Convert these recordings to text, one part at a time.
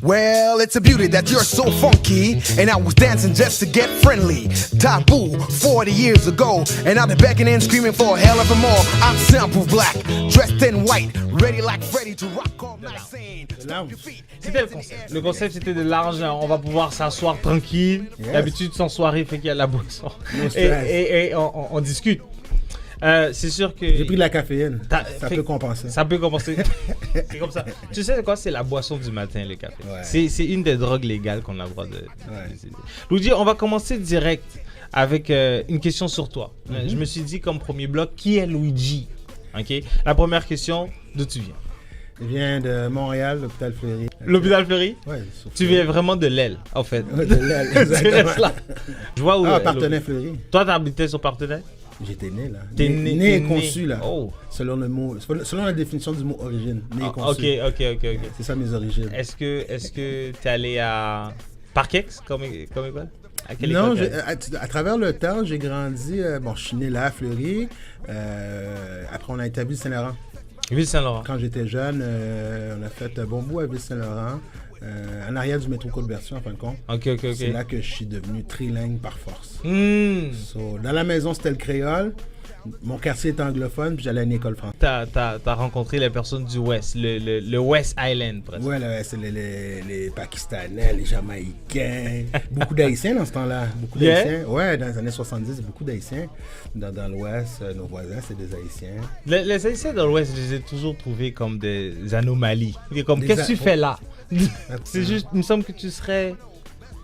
Well, it's a beauty that you're so funky, and I was dancing just to get friendly. Taboo, 40 years ago, and now they're beckoning, screaming for a hell of a more. I'm soundproof black, dressed in white, ready like Freddy to rock all night, saying, stomp your feet. C'était le concept. Le concept, c'était de large. On va pouvoir s'asseoir tranquille. Yes. D'habitude, sans soirée, fait qu'il y a la boisson. No stress. Et on discute. C'est sûr que... J'ai pris de la caféine. Ça fait- peut compenser. Ça peut compenser. C'est comme ça. Tu sais quoi? C'est la boisson du matin, le café. Ouais. C'est une des drogues légales qu'on a le droit de... Luigi, on va commencer direct avec une question sur toi. Je me suis dit comme premier bloc, qui est Luigi? Ok. La première question, d'où tu viens? Je viens de Montréal, l'hôpital Fleury. L'hôpital Fleury? Ouais, surtout. Tu viens vraiment de l'aile, en fait. Ouais, de l'aile, Tu restes exactement. là. Je vois où... Ah, Partenay Fleury. Toi, t'habitais sur Partenay? J'étais né là. T'es né t'es et conçu là. Oh. Selon le mot, selon la définition du mot origine. Né et Ah, conçu. ok. C'est ça mes origines. Est-ce que t'es allé à Parkex comme école? À quelle Non, école t'es allé? à travers le temps, j'ai grandi. Bon, je suis né là à Fleury. Après, on a établi Saint-Laurent. Ville-Saint-Laurent. Quand j'étais jeune, on a fait un bon bout à Ville-Saint-Laurent. En arrière du métro Côte-Berthier, en fin de compte. Ok. C'est là que je suis devenu trilingue par force. Hmm. So, dans la maison, c'était le créole. Mon quartier est anglophone, puis j'allais à une école française. T'as rencontré les personnes du West, le West Island, presque. Ouais, là, c'est les Pakistanais, les Jamaïcains. Beaucoup d'Haïtiens dans ce temps-là. Beaucoup Yeah. d'Haïtiens. Ouais, dans les années 70, beaucoup d'Haïtiens. Dans l'Ouest, nos voisins, c'est des Haïtiens. Les Haïtiens dans l'Ouest, je les ai toujours trouvés comme des anomalies. Comme, Des qu'est-ce que tu fais là? Absolument. C'est juste, il me semble que tu serais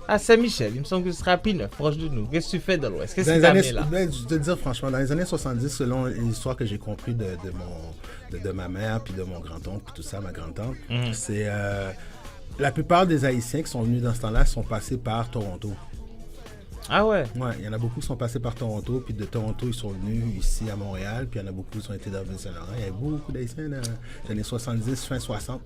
à Saint-Michel, il me semble que tu serais à Pinneuf, proche de nous. Qu'est-ce que tu fais dans l'Ouest? Qu'est-ce Dans que les tu as années, amené là? ben, je te dire franchement, dans les années 70, selon l'histoire que j'ai compris de ma mère, puis de mon grand-oncle, puis tout ça, ma grand-tante, c'est la plupart des Haïtiens qui sont venus dans ce temps-là sont passés par Toronto. Ah ouais? Ouais, il y en a beaucoup qui sont passés par Toronto, puis de Toronto, ils sont venus ici à Montréal, puis il y en a beaucoup qui ont été dans Ville-Saint-Laurent. Il y a beaucoup d'Haïtiens dans les années 70, fin 60.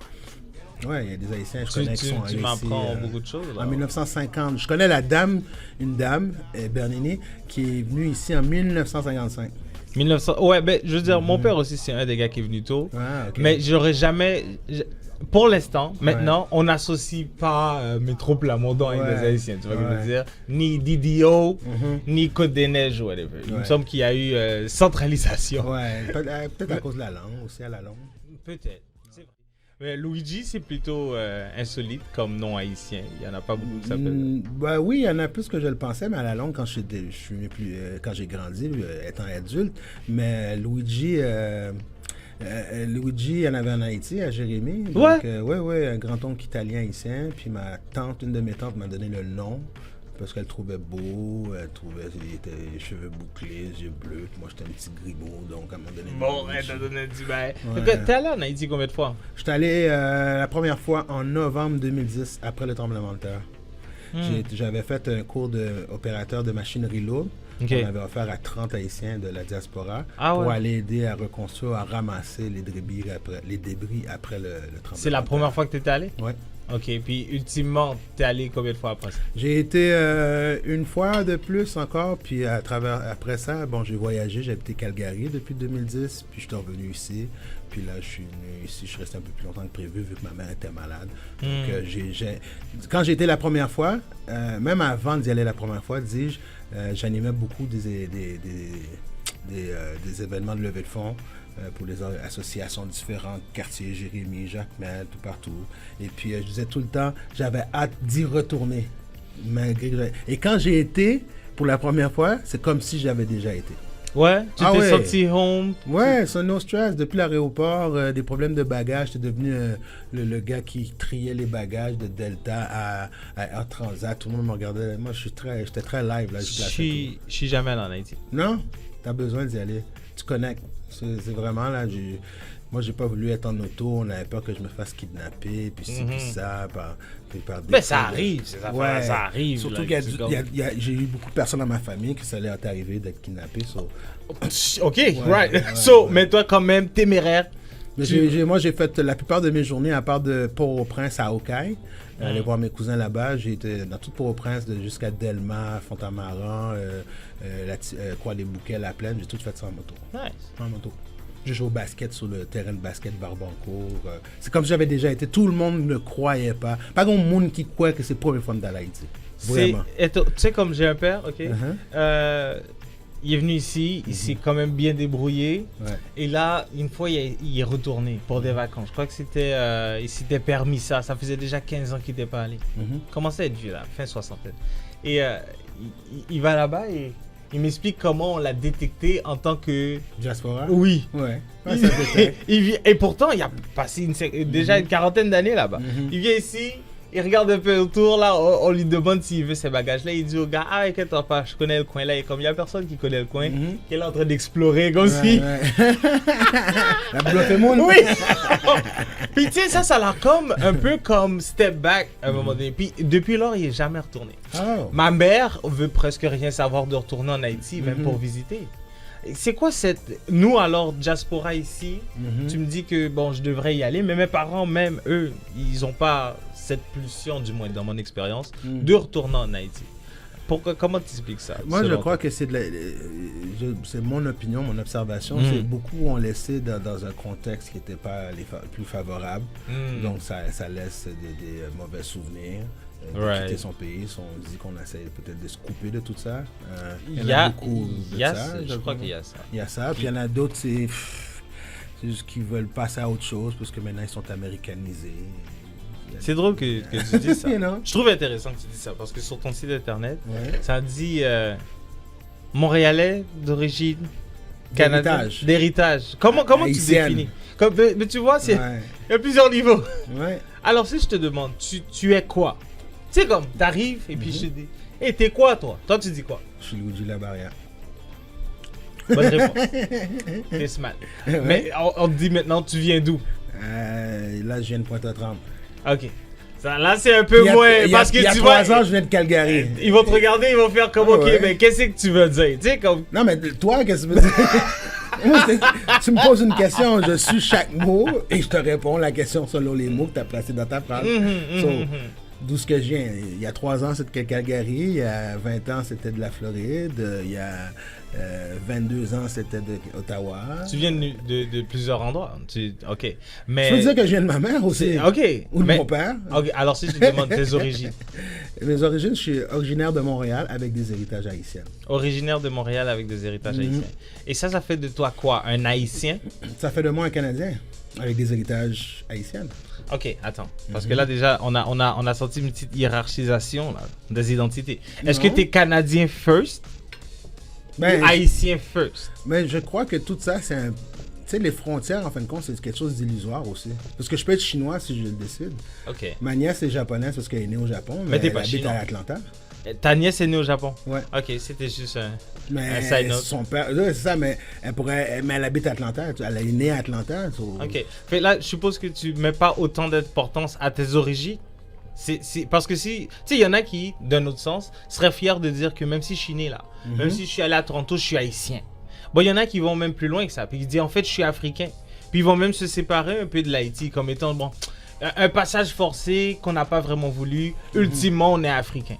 Ouais, il y a des Haïtiens, je connais qui sont allés Tu m'apprends ici, beaucoup de choses là. en 1950. Je connais une dame, Bernini, qui est venue ici en 1955. 1900. Ouais, ben, je veux dire, mon père aussi, c'est un des gars qui est venu tôt. Ah, ok. Mais j'aurais jamais. Pour l'instant, maintenant, on n'associe pas Métro Plamondon avec Ouais. des Haïtiens, tu vois ce que je veux Ouais. dire? Ni DDO, ni Côte-des-Neiges, whatever. Il me Ouais. semble qu'il y a eu centralisation. Ouais, peut-être à cause de la langue, aussi à la langue. Peut-être. C'est vrai. Mais Luigi, c'est plutôt insolite comme nom haïtien. Il n'y en a pas beaucoup qui s'appellent. Ben oui, il y en a plus que je le pensais, mais à la longue, quand quand j'ai grandi, étant adulte. Mais Luigi, il y en avait en Haïti, à Jérémie. Donc, ouais, un grand-oncle italien haïtien. Puis ma tante, une de mes tantes, m'a donné le nom. Parce qu'elle trouvait beau, elle trouvait qu'il était les cheveux bouclés, les yeux bleus. Puis moi, j'étais un petit grimaud, donc elle m'a donné le nom. Bon, elle t'a donné du bail. Ouais. T'es allé en Haïti combien de fois? J'étais allé la première fois en novembre 2010, après le tremblement de terre. J'avais fait un cours d'opérateur de machinerie lourde. Ok. On avait offert à 30 Haïtiens de la diaspora Ah pour ouais. aller aider à reconstruire, à ramasser les débris après le tremblement. C'est la première fois que t'étais allé? Ouais. Ok, puis ultimement, t'es allé combien de fois après ça? J'ai été une fois de plus encore, puis après ça, bon, j'ai voyagé, j'ai habité Calgary depuis 2010, puis je suis revenu ici. Puis là, je suis venu ici, je suis resté un peu plus longtemps que prévu vu que ma mère était malade. Donc, quand j'ai été la première fois, même avant d'y aller la première fois, dis-je, j'animais beaucoup des événements de levée de fonds pour les associations différentes, quartier Jérémie, Jacmel, tout partout. Et puis, je disais tout le temps, j'avais hâte d'y retourner. Et quand j'ai été, pour la première fois, c'est comme si j'avais déjà été. Ouais, tu Ah t'es ouais. senti home. Ouais, c'est no stress. Depuis l'aéroport, des problèmes de bagages, j'étais devenu le gars qui triait les bagages de Delta à Air Transat. Tout le monde me regardait. Moi, j'étais très live. Là, Je suis jamais allé en Haïti. Non, t'as besoin d'y aller. Tu connectes. C'est vraiment là. Moi, j'ai pas voulu être en auto. On avait peur que je me fasse kidnapper, puis ci, puis ça, par des Mais ça trucs. arrive, ces affaires, Ouais. ça arrive. Surtout là, qu'il c'est comme- j'ai eu beaucoup de personnes dans ma famille qui ça allait arriver d'être kidnappées. Ok, right. ouais, So, ouais. mais toi, quand même, téméraire. Mais moi, j'ai fait la plupart de mes journées, à part de Port-au-Prince à Hawkeye, aller voir mes cousins là-bas. J'ai été dans tout Port-au-Prince, jusqu'à Delma, Font-Amaran, Croix-les-Bouquets, La Plaine. J'ai tout fait ça en moto. Nice. En moto. Je joue au basket sur le terrain de basket Barbancourt. C'est comme si j'avais déjà été. Tout le monde ne croyait pas. Pas grand monde qui croit que c'est la première fois dans l'Haïti. Vraiment. Tu sais, comme j'ai un père, ok? Uh-huh. Il est venu ici, il s'est quand même bien débrouillé. Ouais. Et là, une fois, il est retourné pour des vacances. Je crois que il s'était permis ça. Ça faisait déjà 15 ans qu'il n'était pas allé. Mm-hmm. Commençait à être vieux, là, fin soixantaine. Et il va là-bas et il m'explique comment on l'a détecté en tant que... Diaspora? Oui. Ouais. Ouais, ça peut-être. Et pourtant, il a passé déjà une quarantaine d'années là-bas. Mm-hmm. Il vient ici, il regarde un peu autour, là, on lui demande s'il veut ses bagages. Là, il dit au gars, ah, inquiète-toi pas, je connais le coin. Là, et comme il n'y a personne qui connaît le coin, qu'il est en train d'explorer comme si... Ouais. La bluffé monde. Oui. Puis tu sais, ça l'a comme un peu comme step back à un moment donné. Puis depuis lors, il n'est jamais retourné. Oh. Ma mère veut presque rien savoir de retourner en Haïti, même pour visiter. C'est quoi cette... Nous, alors, diaspora ici, tu me dis que, bon, je devrais y aller, mais mes parents, même, eux, ils n'ont pas cette pulsion, du moins dans mon expérience, de retourner en Haïti. Comment tu expliques ça? Moi, je crois que c'est c'est mon opinion, mon observation. C'est beaucoup ont laissé dans un contexte qui n'était pas plus favorable. Donc, ça laisse des mauvais souvenirs. De quitter son pays, on dit qu'on essaie peut-être de se couper de tout ça. Il y en a beaucoup de ça. Je crois qu'il y a ça. Il y a ça, puis il y en a d'autres, c'est juste qu'ils veulent passer à autre chose parce que maintenant ils sont américanisés. C'est drôle que tu dises ça. You know? Je trouve intéressant que tu dises ça parce que sur ton site internet, ça dit Montréalais d'origine canadienne. D'héritage. Comment tu définis? Mais tu vois, il y a plusieurs niveaux. Ouais. Alors si je te demande, tu es quoi? Tu sais comme, t'arrives et puis je te dis, hey, t'es quoi toi? Toi tu dis quoi? Je suis Luigi Labarrière. Bonne réponse. T'es smart. Ouais. Mais on te dit maintenant, tu viens d'où? Là, je viens de Pointe-à-Tremble. Ok. Ça, là, c'est un peu moins. Parce que il y a tu 3 vois, ans, je viens de Calgary. Ils vont te regarder, ils vont faire comme, ok, mais qu'est-ce que tu veux dire? Tu sais, comme. Non, mais toi, qu'est-ce que tu veux dire? Moi, tu me poses une question, je suis chaque mot et je te réponds la question selon les mots que tu as placés dans ta phrase. D'où ce que je viens. Il y a 3 ans, c'était Calgary. Il y a 20 ans, c'était de la Floride. Il y a 22 ans, c'était de Ottawa. Tu viens de plusieurs endroits. Ok. Mais... Je peux dire que je viens de ma mère aussi. Ok. Ou de mon père. Ok. Alors, si je te demande tes origines. Mes origines, je suis originaire de Montréal avec des héritages haïtiens. Originaire de Montréal avec des héritages haïtiens. Et ça fait de toi quoi? Un haïtien? Ça fait de moi un Canadien avec des héritages haïtiens. Ok, attends. Parce que là, déjà, on a senti une petite hiérarchisation là, des identités. Est-ce que tu es Canadien first ou Haïtien first? Mais je crois que tout ça, c'est un... Tu sais, les frontières, en fin de compte, c'est quelque chose d'illusoire aussi. Parce que je peux être chinois si je le décide. Ok. Ma nièce est japonaise parce qu'elle est née au Japon, mais t'es elle pas habite chinois. à Atlanta. Ta nièce est née au Japon? Ouais. Ok, c'était juste un Mais side note. son père, c'est ça, mais elle habite à Atlanta. Elle est née à Atlanta. Ok. Fait là, je suppose que tu mets pas autant d'importance à tes origines. Parce que si, tu sais, il y en a qui, d'un autre sens, seraient fiers de dire que même si je suis né là, même si je suis allé à Toronto, je suis haïtien. Bon, il y en a qui vont même plus loin que ça. Puis ils disent en fait, je suis africain. Puis ils vont même se séparer un peu de l'Haïti comme étant, bon, un passage forcé qu'on n'a pas vraiment voulu. Ultimement, on est africain.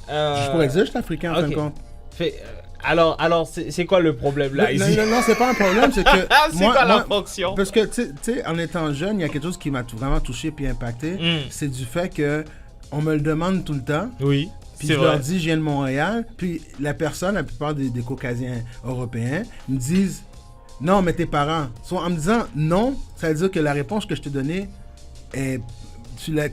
Je pourrais dire que je suis africain en fin de compte. Fait, alors c'est quoi le problème là ici? Non, c'est pas un problème, c'est que c'est quoi la fonction? Parce que tu sais, en étant jeune, il y a quelque chose qui m'a vraiment touché puis impacté, c'est du fait que on me le demande tout le temps. Oui. Puis je leur dis, je viens de Montréal. Puis la plupart des Caucasiens européens me disent, non, mais tes parents. Soit en me disant non, ça veut dire que la réponse que je t'ai donnée, tu la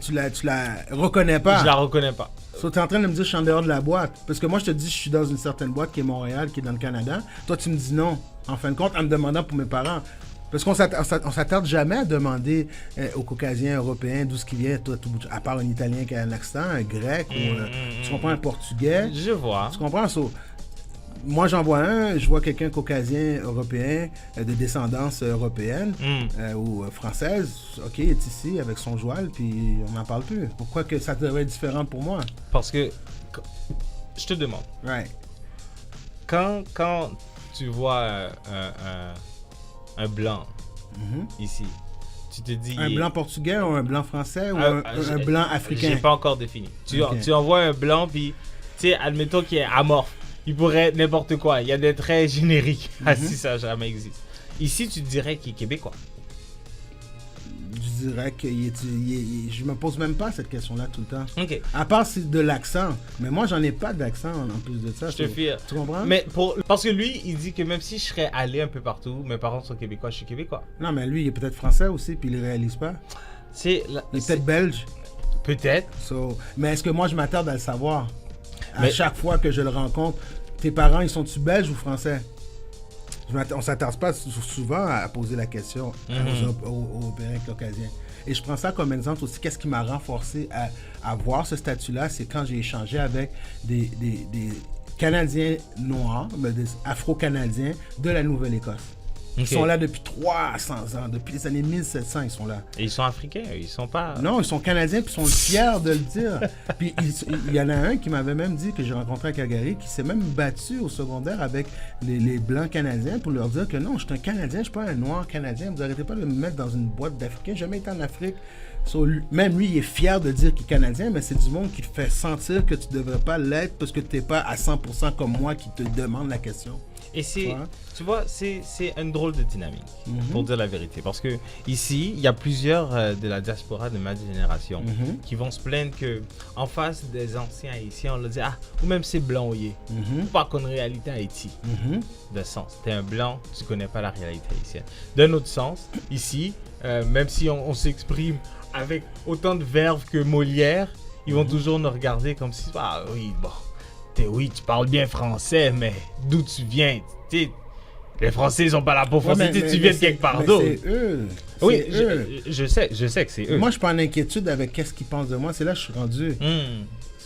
reconnais pas. Je la reconnais pas. So, tu es en train de me dire que je suis en dehors de la boîte. Parce que moi, je te dis je suis dans une certaine boîte qui est Montréal, qui est dans le Canada. Toi, tu me dis non. En fin de compte, en me demandant pour mes parents. Parce qu'on s'attarde jamais à demander aux Caucasiens européens d'où ce qui vient, toi, à part un Italien qui a un accent, un Grec, ou tu comprends, un Portugais. Je vois. Tu comprends? So, moi, j'en vois un, je vois quelqu'un caucasien européen, de descendance européenne ou française. OK, il est ici avec son joual, puis on n'en parle plus. Pourquoi que ça devrait être différent pour moi? Parce que, je te demande, quand tu vois un blanc ici, tu te dis... Un blanc portugais ou un blanc français ou un blanc africain? J'ai pas encore défini. Tu envoies un blanc, puis, tu sais, admettons qu'il est amorphe. Il pourrait être n'importe quoi. Il y a des traits génériques, si ça jamais existe. Ici, tu dirais qu'il est québécois. Je dirais que je me pose même pas cette question-là tout le temps. Ok. À part c'est de l'accent. Mais moi, j'en ai pas d'accent en plus de ça. Je te fie. Tu comprends? Mais parce que lui, il dit que même si je serais allé un peu partout, mes parents sont québécois, je suis québécois. Non, mais lui, il est peut-être français aussi, puis il le réalise pas. Il est peut-être belge. Peut-être. Mais est-ce que moi, je m'attarde à le savoir? Mais- Chaque fois que je le rencontre, tes parents, ils sont-tu belges ou français? On s'attarde pas souvent à poser la question aux parents caucasiens. Et je prends ça comme exemple aussi. Qu'est-ce qui m'a renforcé à avoir ce statut-là? C'est quand j'ai échangé avec des Canadiens noirs, des Afro-Canadiens de la Nouvelle-Écosse. Ils sont là depuis 300 ans, depuis les années 1700, ils sont là. Et ils sont africains, ils sont pas... Non, ils sont Canadiens, puis ils sont fiers de le dire. Puis il y en a un qui m'avait même dit, que j'ai rencontré à Calgary, qui s'est même battu au secondaire avec les Blancs canadiens pour leur dire que non, je suis un Canadien, je ne suis pas un Noir canadien. Vous n'arrêtez pas de me mettre dans une boîte d'Africains. J'ai jamais été en Afrique. Même lui, il est fier de dire qu'il est Canadien, mais c'est du monde qui te fait sentir que tu ne devrais pas l'être parce que tu n'es pas à 100% comme moi qui te demande la question. Et tu vois, c'est une drôle de dynamique, pour dire la vérité. Parce que ici, il y a plusieurs de la diaspora de ma génération qui vont se plaindre que en face des anciens Haïtiens, on leur dit, ou même c'est blanc, pas qu'on réalité Haïti. De sens, t'es un blanc, tu connais pas la réalité haïtienne. D'un autre sens, ici, même si on s'exprime avec autant de verve que Molière, ils vont toujours nous regarder comme si, oui, tu parles bien français, mais d'où tu viens? Les Français, ils sont pas là pour français, tu viens de quelque part d'autre. C'est eux. Oui, je sais que c'est eux. Moi, je suis pas en inquiétude avec qu'est-ce qu'ils pensent de moi. C'est là que je suis rendu.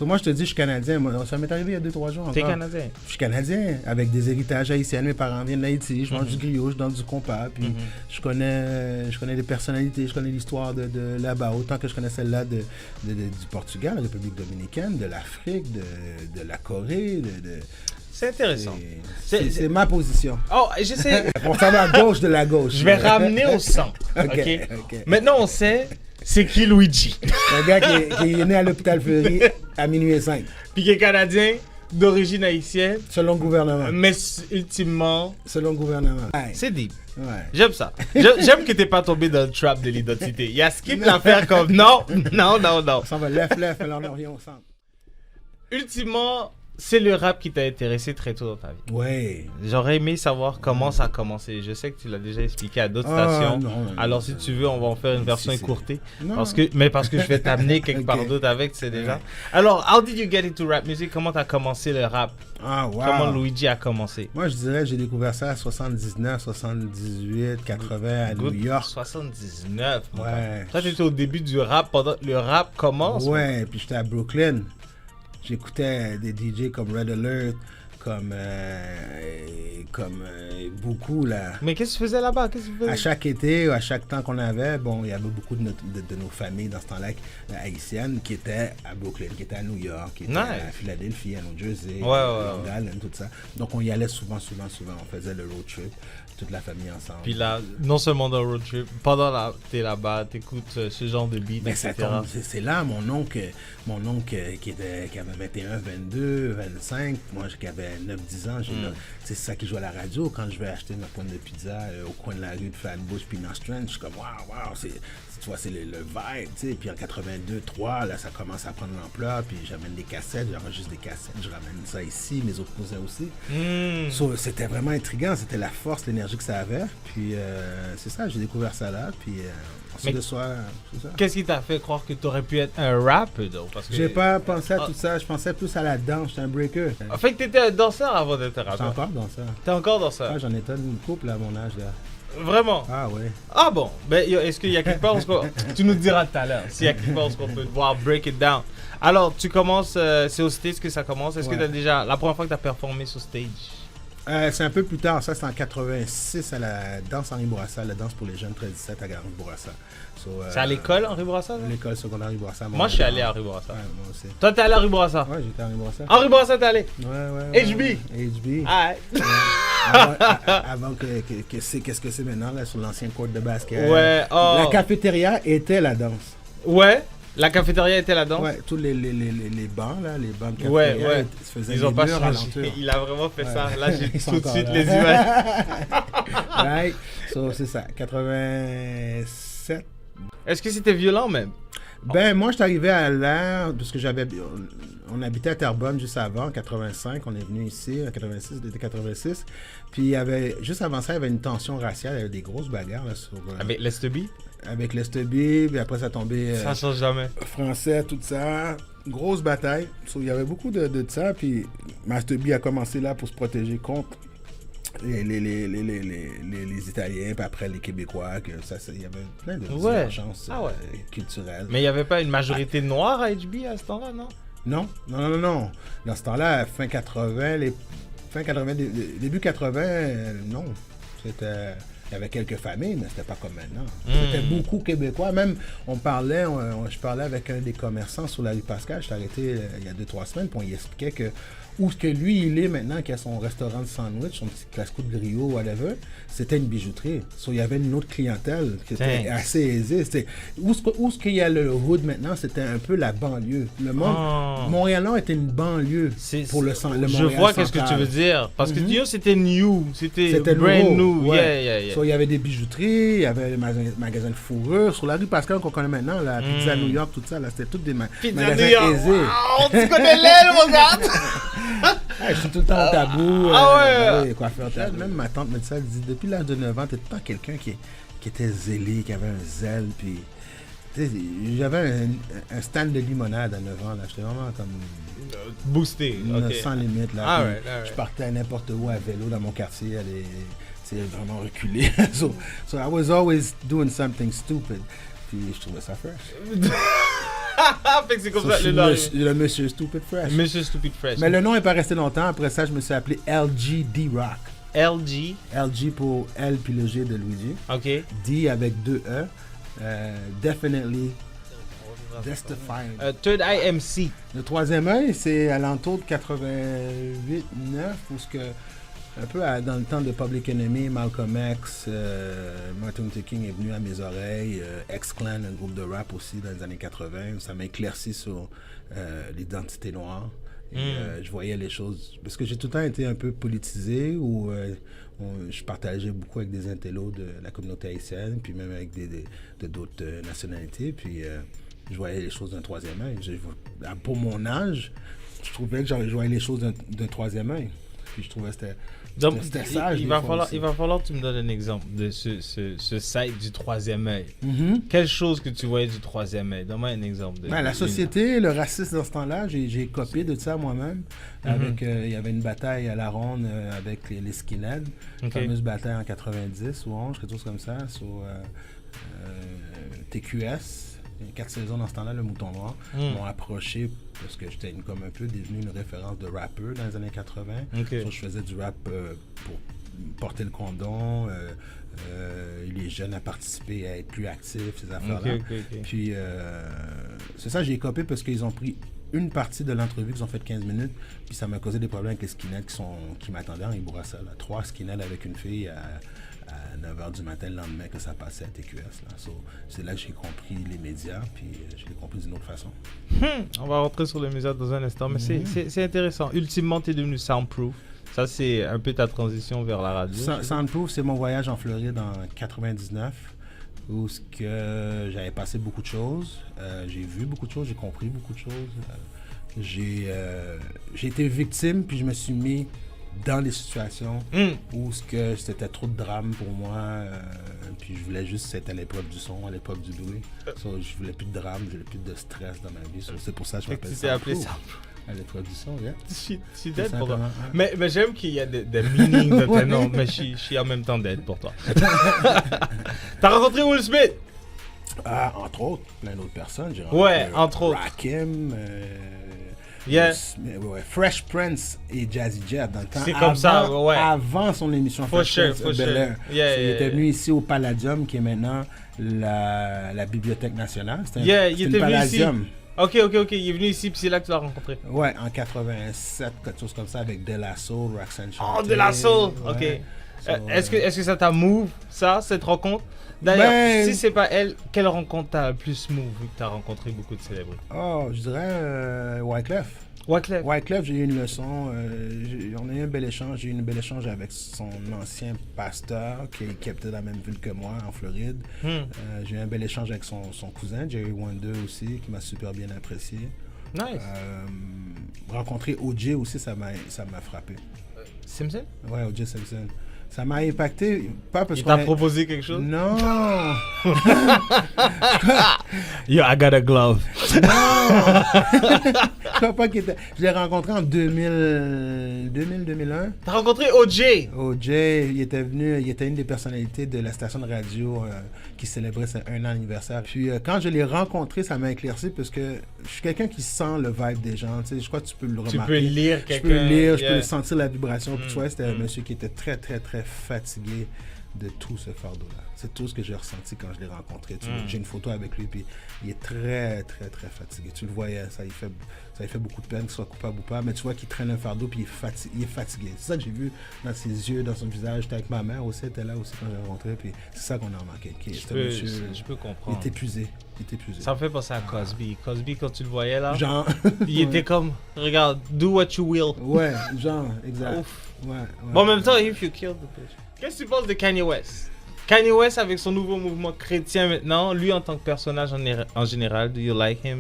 Moi, je te dis, je suis Canadien. Ça m'est arrivé il y a 2-3 jours encore. T'es Canadien? Je suis Canadien, avec des héritages haïtiens. Mes parents viennent d'Haïti. Je mange du griot, je donne du compas. Puis je connais des personnalités, je connais l'histoire de là-bas. Autant que je connais celle-là du Portugal, la République dominicaine, de l'Afrique, de la Corée. C'est intéressant. C'est ma position. Oh, j'essaie. On s'en va à gauche de la gauche. Je vais ramener au centre. OK. Maintenant, on sait c'est qui Luigi. Un gars qui est né à l'hôpital Fleury à minuit et 5. Puis qui est canadien, d'origine haïtienne. Selon le gouvernement. Mais ultimement... Selon le gouvernement. C'est deep. Ouais. J'aime ça. J'aime que t'es pas tombé dans le trap de l'identité. Il y a skip l'affaire comme non. On s'en va left, là on revient au centre. Ultimement... C'est le rap qui t'a intéressé très tôt dans ta vie. Ouais. J'aurais aimé savoir comment ça a commencé. Je sais que tu l'as déjà expliqué à d'autres stations. Non, alors si tu veux, on va en faire une version écourtée. Parce que je vais t'amener quelque part d'autre avec, c'est déjà. Alors, how did you get into rap music? Comment t'as commencé le rap? Comment Luigi a commencé? Moi, je dirais, j'ai découvert ça à 79, 78, 80 à New York. 79. Ouais. Toi, tu étais au début du rap pendant le rap commence. Ouais, puis j'étais à Brooklyn. J'écoutais des DJ comme Red Alert, comme beaucoup là. Mais qu'est-ce que tu faisais là-bas? À chaque été, à chaque temps qu'on avait, il y avait beaucoup de nos familles dans ce temps-là haïtiennes qui étaient à Brooklyn, qui étaient à New York, qui étaient à Philadelphie, à New Jersey, à Long Island, tout ça. Donc on y allait souvent. On faisait le road trip, toute la famille ensemble. Puis là, non seulement dans le road trip, pendant t'es là-bas, t'écoutes ce genre de beat, mais etc. C'est là, mon oncle qui avait 21, 22, 25, moi qui avait 9-10 ans, c'est ça qui joue à la radio. Quand je vais acheter ma pointe de pizza au coin de la rue de Flatbush puis North Strand, je suis comme wow, c'est le vibe, tu sais. Puis en 82, 3, là, ça commence à prendre l'ampleur, puis j'amène des cassettes, j'enregistre des cassettes, je ramène ça ici, mes autres cousins aussi. C'était vraiment intriguant, c'était la force, l'énergie que ça avait. Puis c'est ça, j'ai découvert ça là, puis ensuite de soir, c'est ça. Qu'est-ce qui t'a fait croire que tu aurais pu être un rapper, parce que... J'ai pas pensé à tout ça, je pensais plus à la danse, j'étais un breaker. En fait, t'étais un danseur avant d'être un rappeur. J'étais encore danseur. T'es encore danseur? J'en étais une couple à mon âge là. Vraiment? Ah ouais. Ah bon? Ben, est-ce qu'il y a quelque part où tu nous diras tout à l'heure, s'il y a quelque part où on peut te voir break it down. Alors, tu commences, c'est au stage que ça commence. Est-ce que tu as déjà, la première fois que tu as performé sur stage? C'est un peu plus tard, ça c'est en 86 à la danse Henri Bourassa, la danse pour les jeunes 13-17 à Henri Bourassa. C'est à l'école Henri Bourassa? L'école secondaire Henri Bourassa. Moi je suis allé à Henri Bourassa. Ouais, moi aussi. Toi t'es allé à Henri Bourassa? Ouais, j'étais à Henri Bourassa. Henri Bourassa t'es allé? Ouais. HB? Avant que c'est qu'est-ce que c'est maintenant là sur l'ancien court de basket. Ouais. La cafétéria était la danse. Ouais. La cafétéria était là-dedans? Ouais, tous les bancs, là, les bancs de Ouais, cafétéria, ouais. se faisaient Ils ont des pas murs changé. alentour. Il a vraiment fait ça. Ouais. Là, j'ai Ils sont tout de encore suite là. les images. Right? So, c'est ça, 87. Est-ce que c'était violent même? Ben, moi, je suis arrivé à l'heure, parce que on habitait à Terrebonne juste avant, en 85. On est venu ici, en 86, l'été 86. Puis, il y avait, juste avant ça, il y avait une tension raciale. Il y avait des grosses bagarres, là, Avec Lesteby? avec l'Esteby. Puis après, ça tombait Ça change jamais. français, tout ça. Grosse bataille. So, il y avait beaucoup de ça. Puis, Master B a commencé là pour se protéger contre les Italiens, puis après les Québécois, que ça, il y avait plein de divergences culturelles. Mais il n'y avait pas une majorité noire à HB à ce temps-là, non? Non. Dans ce temps-là, fin 80, début 80, non. C'était... Il y avait quelques familles, mais c'était pas comme maintenant. C'était beaucoup Québécois. Même, je parlais avec un des commerçants sur la rue Pascal. Je t'ai arrêté il y a 2-3 semaines, puis on y expliquait que où ce que lui, il est maintenant, qui a son restaurant de sandwich, son petit classe-coup de griot, whatever, c'était une bijouterie. So, il y avait une autre clientèle qui était assez aisée. Où ce qu'il y a le hood maintenant, c'était un peu la banlieue. Le monde, Montréal-Nord était une banlieue pour le Montréal Je vois central. qu'est-ce que tu veux dire. Parce que Dio, c'était new. C'était nouveau. brand new. Ouais. Yeah. So, il y avait des bijouteries, il y avait des magasins de fourrure. Sur la rue Pascal qu'on connaît maintenant, la Pizza New York, tout ça, là, c'était toutes des magasins aisés. Wow, tu connais l'aile, mon gars! Je suis tout le temps au tabou. ouais. Coiffeur. Même ma tante me dit ça, elle dit, depuis l'âge de 9 ans, t'es tout le temps quelqu'un qui était zélé, qui avait un zèle. Puis, j'avais un stand de limonade à 9 ans. Là. J'étais vraiment comme... Boosté. Sans limite. Là. Alright. Je partais à n'importe où à vélo dans mon quartier. C'est vraiment reculé. so I was always doing something stupid. Puis je trouvais ça fresh. Fait que c'est comme So, ça je suis le monsieur Stupid Fresh. Monsieur Stupid Fresh. Mais le nom n'est pas resté longtemps. Après ça, je me suis appelé LG D-Rock. LG. LG pour L puis le G de Luigi. OK. D avec 2 E. Definitely. Justifying. Third Eye MC. Le troisième œil, c'est à l'entour de 88-9, où ce que, un peu dans le temps de Public Enemy, Malcolm X, Martin Luther King est venu à mes oreilles, X-Clan, un groupe de rap aussi dans les années 80. Ça m'a éclairci sur l'identité noire. Et, je voyais les choses, parce que j'ai tout le temps été un peu politisé, où je partageais beaucoup avec des intellos de la communauté haïtienne, puis même avec d'autres nationalités, puis je voyais les choses d'un troisième œil. Pour mon âge, je trouvais que je voyais les choses d'un troisième œil. Puis je trouvais que c'était sage. Il va falloir que tu me donnes un exemple de ce site du troisième œil. Quelle chose que tu voyais du troisième œil? Donne-moi un exemple. La société, le racisme dans ce temps-là, j'ai copié de ça moi-même. Il y avait une bataille à la ronde avec les skinheads. Une fameuse bataille en 90 ou 11, quelque chose comme ça, sur TQS. 4 saisons dans ce temps-là, le Mouton Noir m'ont approché parce que j'étais comme un peu devenu une référence de rappeur dans les années 80. Je faisais du rap pour porter le condom, les jeunes à participer, à être plus actifs, ces affaires-là. Puis c'est ça, j'ai copié parce qu'ils ont pris une partie de l'entrevue qu'ils ont fait 15 minutes, puis ça m'a causé des problèmes avec les skinheads qui m'attendaient en Ibourassa. 3 skinheads avec une fille à 9h du matin le lendemain que ça passait à TQS. Là. So, c'est là que j'ai compris les médias, puis je l'ai compris d'une autre façon. On va rentrer sur les médias dans un instant, mais c'est intéressant. Ultimement, tu es devenu Soundproof. Ça, c'est un peu ta transition vers la radio. Soundproof, c'est mon voyage en Floride en 99, où j'avais passé beaucoup de choses. J'ai vu beaucoup de choses, j'ai compris beaucoup de choses. J'ai été victime, puis je me suis mis dans des situations où c'était trop de drame pour moi, puis je voulais juste être à l'épreuve du son, à l'épreuve du bruit. Je voulais plus de drame, je voulais plus de stress dans ma vie. C'est pour ça que je m'appelle ça. Appelé ça. À l'épreuve du son, yeah. Je suis dead pour toi. Mais j'aime qu'il y a des meanings de tes noms, mais je suis en même temps dead pour toi. T'as rencontré Will Smith? Entre autres, plein d'autres personnes. J'ai rencontré entre autres. Rakim, Fresh Prince et Jazzy Jeff dans le temps. C'est comme ça, ouais. Avant son émission Fresh Prince Bel Air. Il était venu ici au Palladium, qui est maintenant la Bibliothèque nationale. Il était venu ici. Ok. Il est venu ici, puis c'est là que tu l'as rencontré. Ouais, en 87, quelque chose comme ça, avec De La Soul, Roxanne Chanté. Oh, De La Soul, ok. Est-ce que ça t'a move, ça, cette rencontre? D'ailleurs, si c'est pas elle, quelle rencontre t'a le plus move vu que t'as rencontré beaucoup de célébrités? Oh, je dirais Wyclef. Wyclef, j'ai eu une leçon. On a eu un bel échange. J'ai eu un bel échange avec son ancien pasteur qui habitait dans la même ville que moi, en Floride. J'ai eu un bel échange avec son cousin, Jerry Wonder aussi, qui m'a super bien apprécié. Nice. Rencontrer O.J. aussi, ça m'a frappé. Simpson? Ouais, O.J. Simpson. Ça m'a impacté, pas parce qu'il t'a proposé quelque chose? Non. Yo, I got a glove. Non. Je crois pas qu'il était... Je l'ai rencontré en 2000-2001. T'as rencontré O.J.? O.J., il était une des personnalités de la station de radio qui célébrait son 1 an d'anniversaire. Puis quand je l'ai rencontré, ça m'a éclairci parce que je suis quelqu'un qui sent le vibe des gens. Tu sais, je crois que tu peux le remarquer. Tu peux lire quelqu'un. Je peux le lire, je peux sentir la vibration. Puis tu vois, c'était un monsieur qui était très, très, très fatigué de tout ce fardeau-là. C'est tout ce que j'ai ressenti quand je l'ai rencontré. J'ai une photo avec lui, puis il est très, très, très fatigué. Tu le voyais, ça lui fait beaucoup de peine, qu'il soit coupable ou pas, mais tu vois qu'il traîne un fardeau, puis il est fatigué. C'est ça que j'ai vu dans ses yeux, dans son visage. J'étais avec ma mère aussi, elle était là aussi quand j'ai rencontré, puis c'est ça qu'on a remarqué. Je peux comprendre. Il est épuisé. Ça me fait penser à Cosby. Cosby, quand tu le voyais là, genre, il était comme, regarde, do what you will. Ouais, genre, exact. Ouf. Ouais, bon, en même temps, if you kill the bitch. Qu'est-ce que tu penses de Kanye West? Kanye West avec son nouveau mouvement chrétien maintenant, lui en tant que personnage en général, do you like him?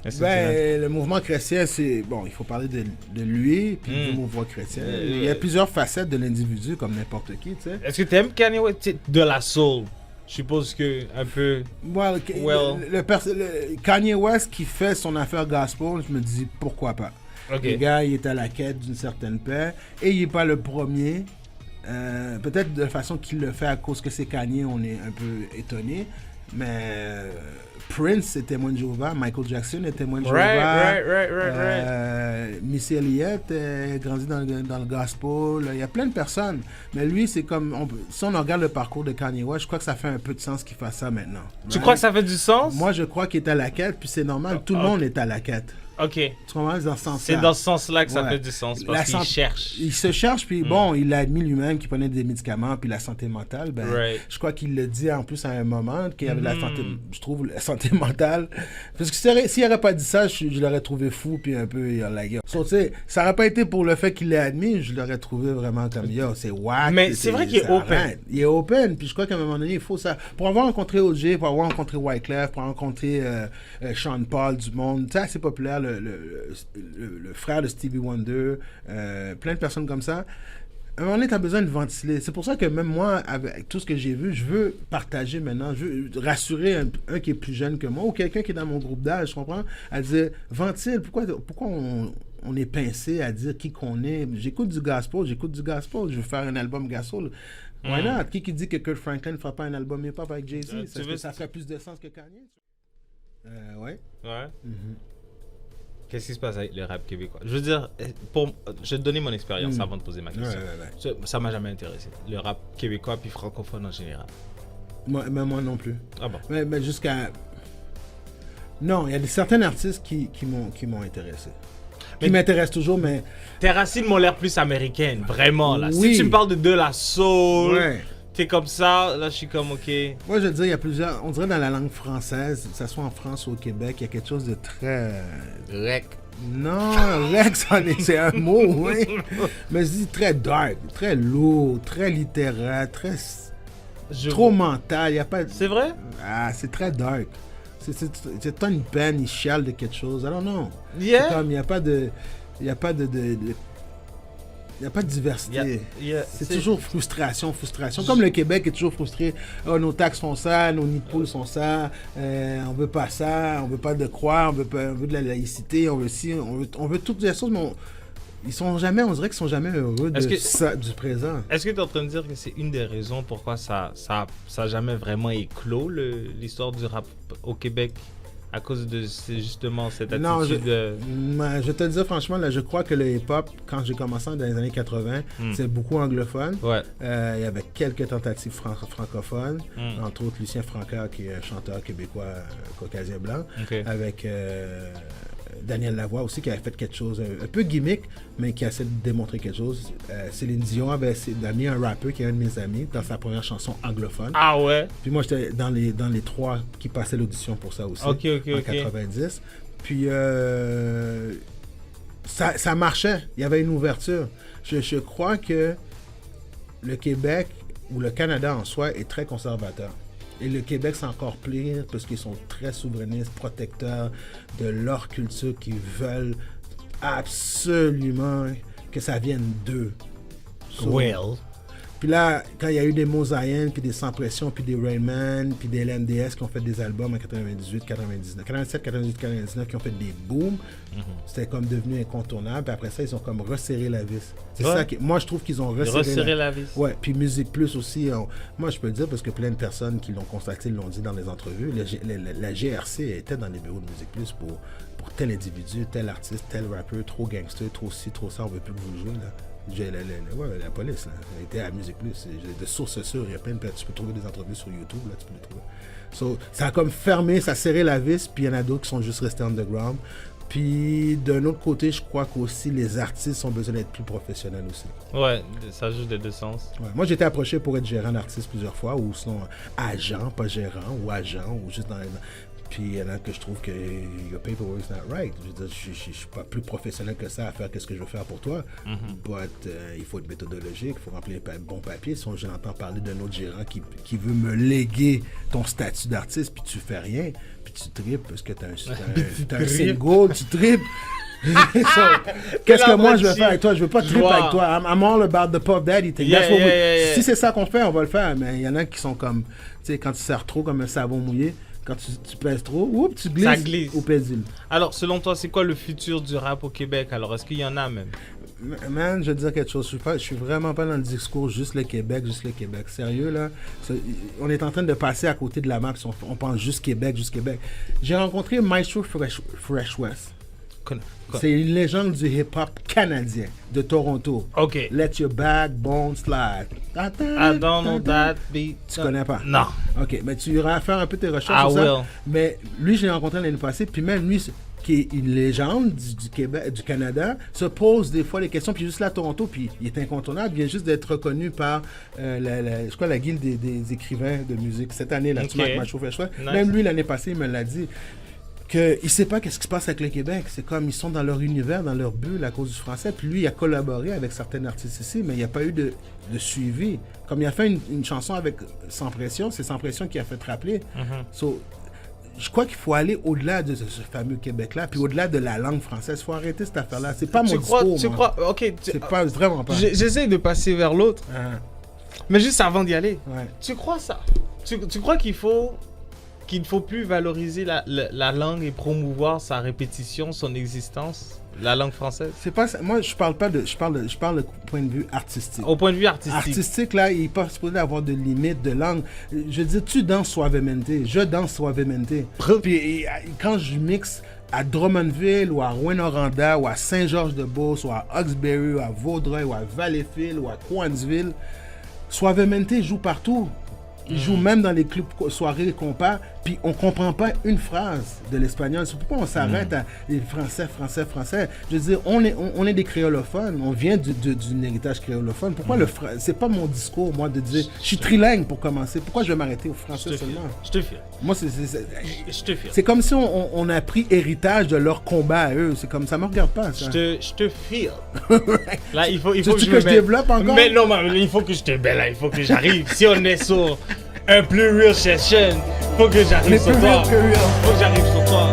Le mouvement chrétien, c'est... Bon, il faut parler de lui, puis du mouvement chrétien. Il y a plusieurs facettes de l'individu, comme n'importe qui, tu sais. Est-ce que tu aimes Kanye West? De la soul. Je suppose que un peu... Kanye West qui fait son affaire gospel, je me dis pourquoi pas. Okay. Le gars, il est à la quête d'une certaine paix, et il n'est pas le premier. Peut-être de la façon qu'il le fait à cause que c'est Kanye, on est un peu étonné. Mais Prince est témoin de Jéhovah, Michael Jackson est témoin de Jéhovah. Right. Missy Elliott a grandi dans le gospel. Il y a plein de personnes. Mais lui, c'est comme... si on regarde le parcours de Kanye West, je crois que ça fait un peu de sens qu'il fasse ça maintenant. Tu crois que ça fait du sens? Moi, je crois qu'il est à la quête, puis c'est normal. Tout le monde est à la quête. Ok. Tu comprends? Dans ce sens-là. C'est dans ce sens-là que ça fait du sens, parce qu'il cherche. Il se cherche, puis bon, il a admis lui-même qu'il prenait des médicaments, puis la santé mentale, je crois qu'il le dit en plus à un moment, qu'il y avait la santé, je trouve, la santé mentale. Parce que s'il n'aurait pas dit ça, je l'aurais trouvé fou, puis un peu, la gueule. Tu sais, ça n'aurait pas été pour le fait qu'il l'ait admis, je l'aurais trouvé vraiment comme, c'est wack. Mais c'est vrai qu'il est open. Il est open, puis je crois qu'à un moment donné, il faut ça. Pour avoir rencontré O.J., pour avoir rencontré Wyclef, pour avoir rencontré Sean Paul du monde, c'est assez populaire, le frère de Stevie Wonder, plein de personnes comme ça. À un moment donné, tu as besoin de ventiler. C'est pour ça que même moi, avec tout ce que j'ai vu, je veux partager maintenant, je veux rassurer un qui est plus jeune que moi ou quelqu'un qui est dans mon groupe d'âge, je comprends, à dire, ventile, pourquoi on est pincé à dire qui qu'on est. J'écoute du gospel, je veux faire un album gospel. Why not? Qui dit que Kurt Franklin ne fera pas un album hip-hop avec Jay-Z? Ça ferait plus de sens que Kanye? Ouais. Qu'est-ce qui se passe avec le rap québécois? Je veux dire, je vais te donner mon expérience avant de poser ma question. Ça m'a jamais intéressé. Le rap québécois puis francophone en général. Moi non plus. Ah bon? Mais jusqu'à... Non, il y a certains artistes qui m'ont intéressé. Qui m'intéressent toujours, mais... Tes racines m'ont l'air plus américaines, vraiment, là. Oui. Si tu me parles de la soul... Ouais. T'es comme ça, là je suis comme ok. Moi je veux dire, il y a plusieurs, on dirait dans la langue française, que ce soit en France ou au Québec, il y a quelque chose de très... Rec. Non, rec c'est un mot, oui. Mais je dis très dark, très lourd, très littéraire, trop mental, il y a pas... C'est vrai? Ah, c'est très dark. C'est une peine, il chiale de quelque chose, I don't know. Yeah. C'est comme, il n'y a pas de... Il n'y a pas de diversité. C'est toujours frustration. Comme le Québec est toujours frustré. Oh, nos taxes sont ça, nos nids de poules sont ça. On veut pas ça, on veut pas de croire, on veut de la laïcité, on veut ci, on veut toutes les choses, mais on dirait qu'ils sont jamais heureux du présent. Est-ce que tu es en train de dire que c'est une des raisons pourquoi ça a jamais vraiment éclos l'histoire du rap au Québec? À cause de justement cette attitude. Non, je vais te dire franchement, là, je crois que le hip-hop, quand j'ai commencé dans les années 80, c'est beaucoup anglophone. Ouais. Il y avait quelques tentatives francophones, entre autres Lucien Francaire, qui est un chanteur québécois caucasien blanc, avec Daniel Lavoie aussi, qui avait fait quelque chose un peu gimmick, mais qui a essayé de démontrer quelque chose. Céline Dion avait mis un rappeur qui est un de mes amis dans sa première chanson anglophone. Ah ouais? Puis moi, j'étais dans les 3 qui passaient l'audition pour ça aussi, en 90. Puis ça marchait. Il y avait une ouverture. Je crois que le Québec ou le Canada en soi est très conservateur. Et le Québec, c'est encore pire parce qu'ils sont très souverainistes, protecteurs de leur culture, qui veulent absolument que ça vienne d'eux. Puis là, quand il y a eu des Mosaïens, puis des Sans Pression, puis des Rayman, puis des LMDS qui ont fait des albums en 98, 99, 97, 98, 99, qui ont fait des booms, c'était comme devenu incontournable. Puis après ça, ils ont comme resserré la vis. C'est ça que moi, je trouve qu'ils ont resserré la vis. Ouais, puis Musique Plus aussi. Moi, je peux le dire parce que plein de personnes qui l'ont constaté l'ont dit dans les entrevues. La GRC était dans les bureaux de Musique Plus pour tel individu, tel artiste, tel rappeur, trop gangster, trop ci, trop ça, on veut plus que vous jouez, là. La police, là, était à Musique Plus. De sources sûres, il y a plein de tu peux trouver des entrevues sur YouTube, là, tu peux les trouver. So, ça a comme fermé, ça a serré la vis, puis il y en a d'autres qui sont juste restés underground. Puis d'un autre côté, je crois qu'aussi les artistes ont besoin d'être plus professionnels aussi. Ouais, ça joue des deux sens. Ouais. Moi, j'ai été approché pour être gérant d'artiste plusieurs fois, ou sinon agent, pas gérant, ou agent, ou juste dans... Puis il y en a que je trouve que your paperwork is not right. Je veux dire, je suis pas plus professionnel que ça à faire qu'est-ce que je veux faire pour toi. But il faut être méthodologique, il faut remplir un bon papier. Si j'entends parler d'un autre gérant qui veut me léguer ton statut d'artiste, puis tu fais rien, puis tu tripes parce que t'as un single, tu tripes. Qu'est-ce que moi je vais faire avec toi? Je veux pas tripper avec toi. I'm all about the Puff Daddy thing. Si c'est ça qu'on fait, on va le faire. Mais il y en a qui sont comme, tu sais, quand tu sers trop comme un savon mouillé, quand tu pèses trop, oups, tu glisses, ça glisse au pédule. Alors, selon toi, c'est quoi le futur du rap au Québec? Alors, est-ce qu'il y en a même? Man, je vais te dire quelque chose. Je suis vraiment pas dans le discours juste le Québec. Sérieux, là. On est en train de passer à côté de la map. On pense juste Québec. J'ai rencontré Maestro Fresh West. C'est une légende du hip-hop canadien de Toronto. OK. Let your backbone slide. I don't know that beat. Tu connais pas? Non. OK, mais tu iras faire un peu tes recherches sur ça. Mais lui, je l'ai rencontré l'année passée, puis même lui, qui est une légende du Québec, du Canada, se pose des fois les questions, puis juste là à Toronto, puis il est incontournable, il vient juste d'être reconnu par je crois la guilde des écrivains de musique cette année, là, tu m'as chauffé le choix. Nice. Même lui, l'année passée, il me l'a dit. Il ne sait pas qu'est-ce qui se passe avec le Québec. C'est comme ils sont dans leur univers, dans leur bulle à cause du français. Puis lui, il a collaboré avec certains artistes ici, mais il n'y a pas eu de suivi. Comme il a fait une chanson avec Sans Pression, c'est Sans Pression qui a fait rappeler. So, je crois qu'il faut aller au-delà de ce fameux Québec-là, puis au-delà de la langue française. Il faut arrêter cette affaire-là. C'est pas mon discours. Tu crois? OK. C'est pas, vraiment pas. J'essaie de passer vers l'autre, mais juste avant d'y aller. Ouais. Tu crois ça? Tu crois qu'il ne faut plus valoriser la langue et promouvoir sa répétition, son existence, la langue française? C'est pas ça. Moi, je parle du point de vue artistique. Au point de vue artistique. Artistique, là, il n'est pas supposé avoir de limite de langue. Je veux dire, tu danses suavemente. Je danse suavemente. Puis quand je mixe à Drummondville, ou à Rouyn-Noranda, ou à Saint-Georges-de-Beauce, ou à Hawkesbury, ou à Vaudreuil, ou à Valleyfield, ou à Cowansville, suavemente joue partout. Ils jouent même dans les clubs soirées compas, puis on comprend pas une phrase de l'espagnol. C'est pourquoi on s'arrête à les français. Je veux dire, on est des créolophones, on vient d'un héritage créolophone. Pourquoi c'est pas mon discours, moi, de dire, je suis trilingue pour commencer. Pourquoi je vais m'arrêter au français seulement? Je te fie. Moi, je te fie. C'est comme si on a pris héritage de leur combat à eux. C'est comme ça, me regarde pas. Ça. Je te fie. Là, il faut que je développe encore. Mais non, mais il faut que je te là, il faut que j'arrive. Si on est sur un plus real session, faut que j'arrive sur toi. Faut que j'arrive sur toi.